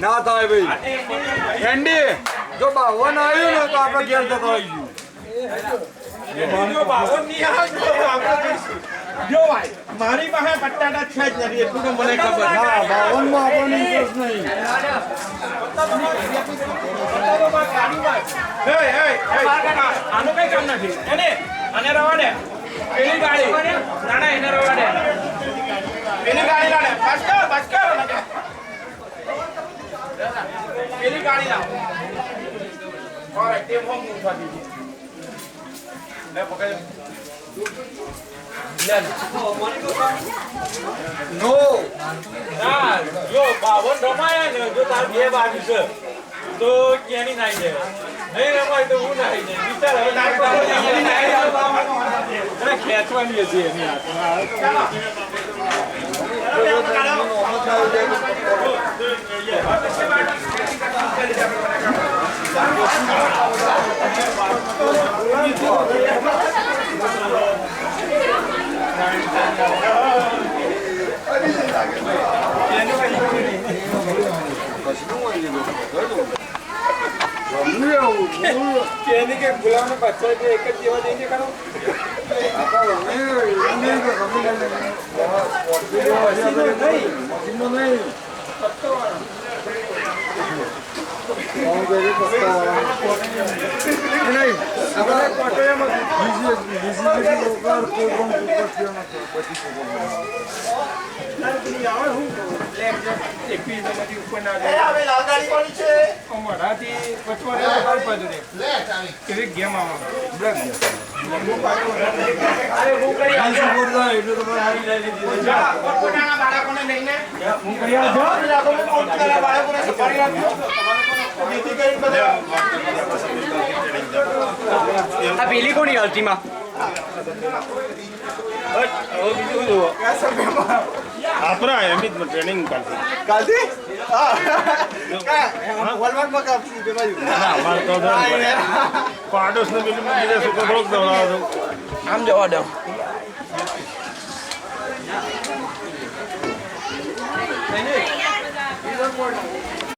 ના થાય ભાઈ એન્ડી જો 52 આવ્યું ને તો આપણે ઘેર જતો રહીશું જો 52 નહીં આવે તો આપણે જઈશું જો ભાઈ મારી પાસે બટાટા છે જ નથી એટલું તો મને ખબર ના 52 માં આપણને ઇન્ટરેસ્ટ નહીં આનું કઈ કામ નથી એને અને રવા દે પેલી ગાડી ના ના એને રવા દે પેલી ગાડી લાડે બસ કર પેલી ગાડી લાવ ઓરે તે મોમ ઉઠા દીધી લે પકડ નો ના જો 52 રમાયા ને જો તાર બે બાજુ છે તો કેની નાઈ દે નહીં રમાય તો હું નાઈ દે વિચાર હવે નાઈ ખેંચવાની હતી એની કેની કે ગુલામનો બચ્ચો જે એક જ જેવા જઈને કરો પેલી કોની અલ્ટીમાં આપણા એમ જ ટ્રેનિંગ કાલથી પાડોશને પેલું બીજા શું થોડોક દોડાવો આમ જવા દો નહીં